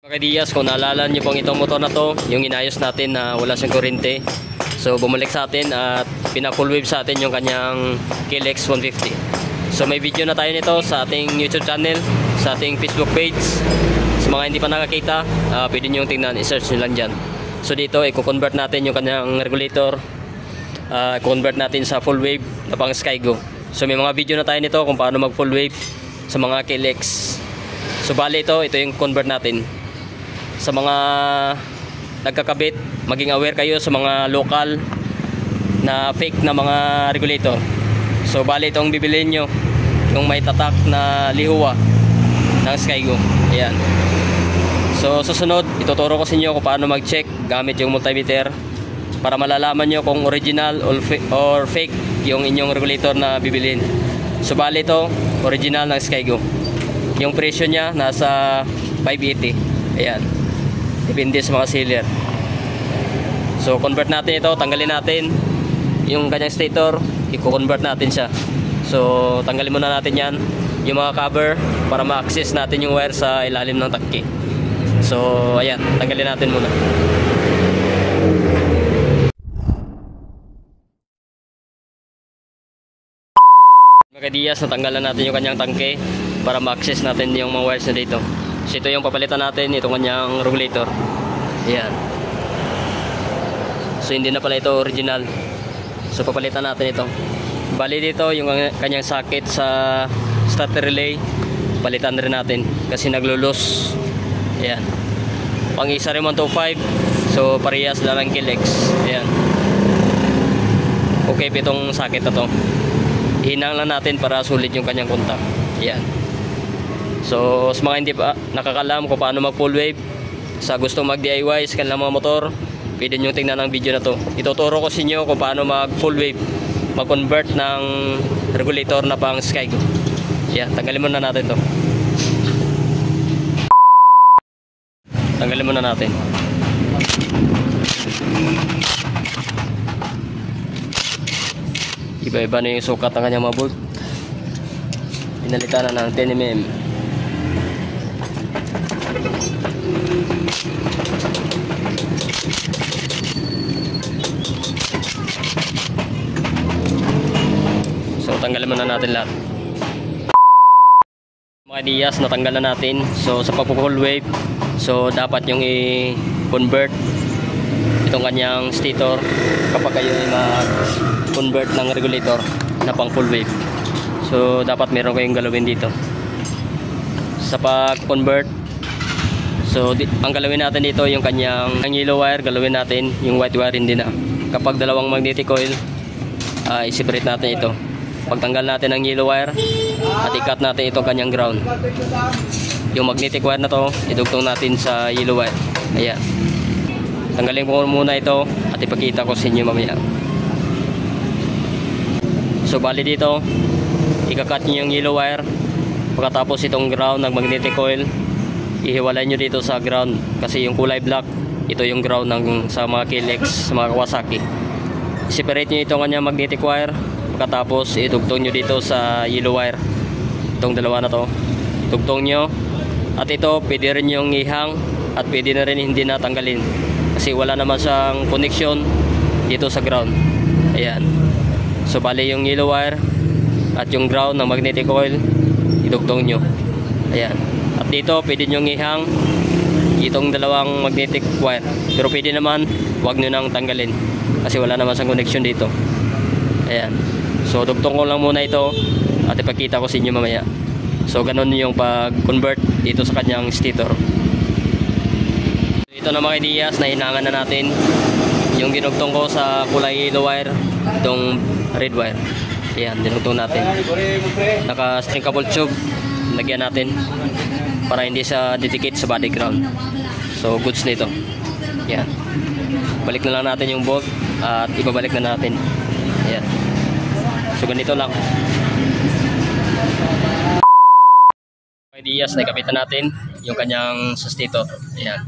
Mga Diaz, kung naalala nyo pong itong motor na to, yung inayos natin na wala siyang kuryente. So bumalik sa atin at pina-full wave sa atin yung kanyang KLX 150. So may video na tayo nito sa ating YouTube channel, sa ating Facebook page. Sa mga hindi pa nakakita, pwede nyo tingnan, i-search nyo lang dyan. So dito, i-convert natin yung kanyang regulator. I-convert natin sa full wave na pang Skygo. So may mga video na tayo nito kung paano mag full wave sa mga KLX. So bali ito yung convert natin. Sa mga nagkakabit, maging aware kayo sa mga local na fake na mga regulator. So bali itong bibilhin nyo, yung may tatak na lihuwa ng Skygo. Ayan. So susunod, ituturo ko sa inyo kung paano mag-check gamit yung multimeter para malalaman nyo kung original or fake yung inyong regulator na bibilhin. So bali ito, original ng Skygo. Yung presyo niya nasa 580. Ayan. Depende sa mga seller. So convert natin ito, tanggalin natin yung kanyang stator, i-convert natin siya. So tanggalin muna natin yan, yung mga cover para ma-access natin yung wire sa ilalim ng tangke. So ayan, tanggalin natin muna. Mga Diaz, natanggalan natin yung kanyang tangke para ma-access natin yung mga wires na dito. So ito yung papalitan natin, itong kanyang regulator. Ayan. So hindi na pala ito original. So papalitan natin ito. Bali dito yung kanyang socket sa starter relay, palitan rin natin kasi naglulus. Ayan. Pang isa rin 125. So parehas lang ng KLX. Ayan. Okay pa itong socket na to. Hinang lang natin para sulit yung kanyang kontak. Ayan. So sa mga hindi pa nakakalam kung paano mag full wave, sa gusto mag DIY sa kanilang mga motor, pwede nyo tingnan ang video na to. Ituturo ko sa inyo kung paano mag full wave, mag convert ng regulator na pang Skygo. Yeah, tanggalin muna natin to. Tanggalin muna natin. Iba-iba na yung sukat ng kanyang mga bolt. Pinalitan na ng 10mm. So tanggalin muna natin lahat. Mga Diaz, natanggal na natin. So sa pag-full wave, so dapat yung i-convert itong kanyang stator kapag kayo ay mag-convert ng regulator na pang full wave. So dapat meron kayong galawin dito sa pag-convert. So ang galawin natin dito yung kanyang yellow wire, galawin natin yung white wire hindi na. Kapag dalawang magnetic coil, i-separate natin ito. Pagtanggal natin ang yellow wire at i-cut natin itong kanyang ground. Yung magnetic wire na to, idugtong natin sa yellow wire. Ayan. Tanggalin ko muna ito at ipakita ko sa inyo mamaya. So bali dito, ika-cut nyo yung yellow wire. Pagkatapos itong ground ng magnetic coil, ihiwalay nyo dito sa ground kasi yung kulay black, ito yung ground ng sa mga KLX, sa mga Kawasaki. Separate nyo itong kanyang magnetic wire. Pagkatapos idugtong nyo dito sa yellow wire, itong dalawa na to, idugtong nyo. At ito pwede rin yung ihang at pwede na rin hindi natanggalin kasi wala naman siyang connection dito sa ground. Ayan. So bali yung yellow wire at yung ground ng magnetic coil, idugtong nyo. Ayan. At dito pwede nyo ihang itong dalawang magnetic wire, pero pwede naman wag nyo nang tanggalin kasi wala naman siyang connection dito. Ayan. So dugtong ko lang muna ito at ipakita ko sa inyo mamaya. So ganun yung pag-convert dito sa kanyang stator. So, ito na mga Diaz, na hinangan na natin yung dinugtong ko sa kulay yellow wire, itong red wire. Ayan, dinugtong natin. Naka stringable tube, lagyan natin para hindi siya didikit sa body ground. So goods nito. Ayan. Balik na lang natin yung bolt at ibabalik na natin. Ayan. So ganito lang. Diaz, nakapitan natin yung kanyang sa stator. Ayan.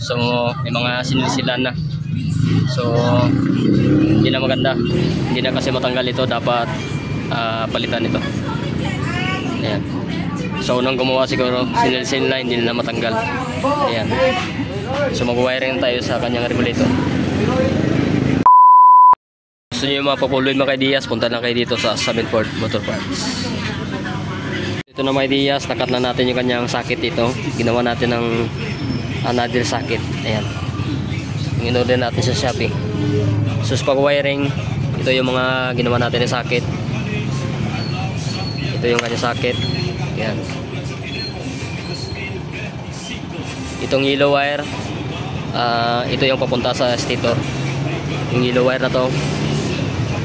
So may mga sinilsilan na. So hindi na maganda. Hindi na kasi matanggal ito. Dapat palitan ito. Ayan. So unang gumawa siguro, sinilsin line, hindi na matanggal. Ayan. So mag-wiring tayo sa kanyang regulator. Gusto nyo yung mga papuloy mga ideas, punta lang kayo dito sa Saminford Motor Parts. Ito na mga ideas, nakat na natin yung kanyang socket dito. Ginawa natin ng another socket. Ayan. Yung in-order natin sa Shopee. So sa pag-wiring, ito yung mga ginawa natin ng socket. Ito yung kanyang socket. Ayan. Itong yellow wire, ito yung papunta sa stator. Yung yellow wire na to.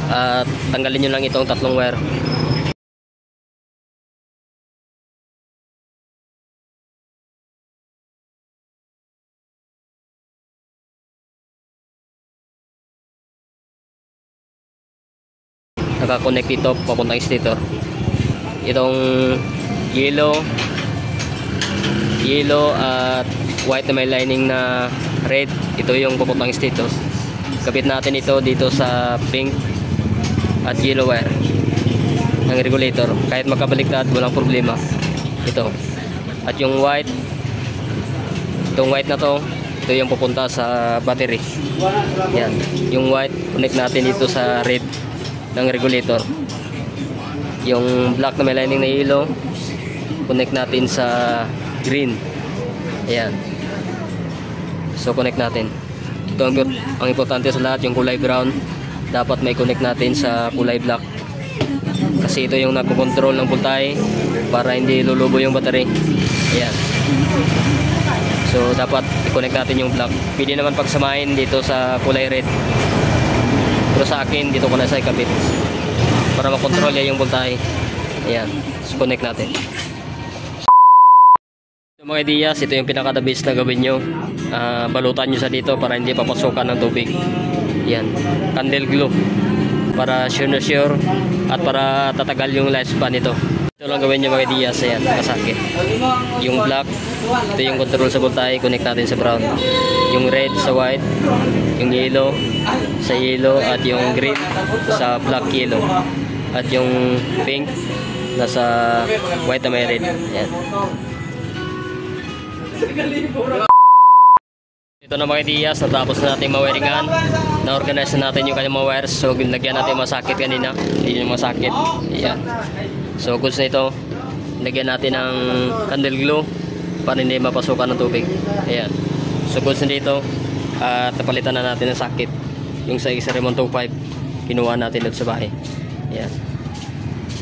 At tanggalin nyo lang itong tatlong wire. Nakakonect ito papuntang stator. Itong yellow at white na may lining na red, ito yung papuntang stator. Kapit natin ito dito sa pink at yellow wire ng regulator. Kahit magkabaliktad, walang problema. Ito. At yung white, itong white na to, ito yung pupunta sa battery. Yan. Yung white, connect natin dito sa red ng regulator. Yung black na may lining na yellow, connect natin sa green. Ayan. So connect natin. Ito ang importante sa lahat, yung kulay brown dapat may connect natin sa kulay black. Kasi ito yung nagko-control ng voltahe para hindi lulubo yung battery. Ayan. So dapat i-connect natin yung black. Pwede naman pagsamahin dito sa kulay red. Pero sa akin, dito ko na sa ikabit para makontrol niya yung voltahe. Ayan. So connect natin. So, mga ideas, ito yung pinaka-the best na gawin nyo. Balutan nyo sa dito para hindi papasukan ng tubig. Ayan. Candle glue. Para sure na sure at para tatagal yung lifespan nito. Ito lang gawin nyo mga ideas. Ayan. Kasakit. Yung black, ito yung control sa voltahe. Connect natin sa brown. Yung red sa white. Yung yellow sa yellow. At yung green sa black yellow. At yung pink nasa white na may red. Ayan. Ito na mga ideas, natapos na natin mawiringan. Na-organize na natin yung kanyang mga wires. So lagyan natin yung masakit kanina. Yun yung masakit. Ayan. So goods na ito, lagyan natin ng candle glue para hindi mapasukan ng tubig. Ayan. So goods na dito, at napalitan na natin ng sakit. Yung sa isa Remon 25, kinuha natin dito sa bahay. Ayan.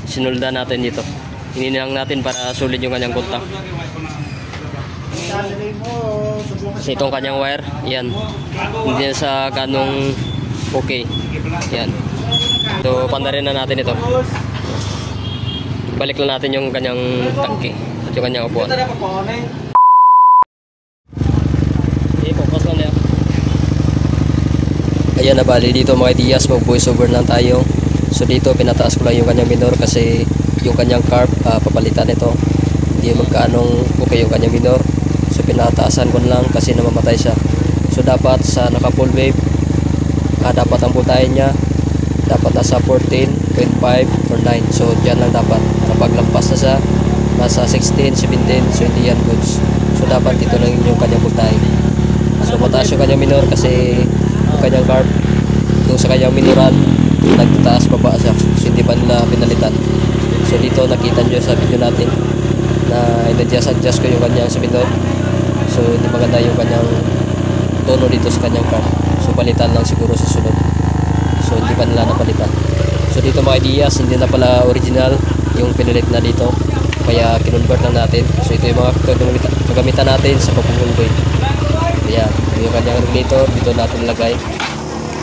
Sinulda natin dito. Hinilang natin para sulit yung kanyang kontak. Kasi itong kanyang wire, yan, hindi na sa ganong okay. Yan. So pandarin na natin ito. Balik lang natin yung kanyang tangke at yung kanyang upuan. Focus lang yan. Ayan, na bali dito mga ideas, mag voice over lang tayo. So dito pinataas ko lang yung kanyang minor kasi yung kanyang carb, papalitan ito. Hindi magkaanong okay yung kanyang minor. So pinataasan ko lang kasi namamatay siya. So dapat sa naka full wave, dapat ang voltahe niya dapat nasa 14.5 or 9. So diyan lang dapat. Kapag lampas na siya, nasa 16, 17, so hindi yan goods. So dapat dito lang yung kanyang voltahe. So mataas yung kanyang minor kasi yung kanyang carb, yung sa kanyang minoran, nagtataas baba siya. So hindi pa nila pinalitan. So dito nakita nyo sa video natin na in-adjust ko yung kanyang sa minor. So hindi maganda yung kanyang tono dito sa kanyang carb. So palitan lang siguro sa sunod. So hindi pa nila napalitan. So dito mga ideas, hindi na pala original yung pinilit na dito. Kaya kinonvert lang natin. So ito yung mga gagamitan natin sa pagpupulboy. Ayan, yung kanyang regulator dito natin lagay.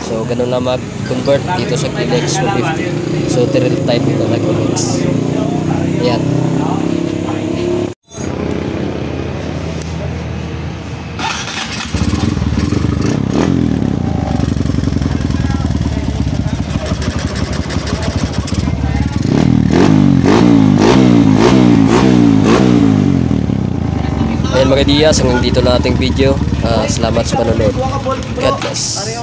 So ganun lang mag-convert dito sa Kilex 150. So drill type ito na Kilex. Ayan. Ayan mga ideas, hanggang dito lang ating video. Salamat sa panonood. God bless.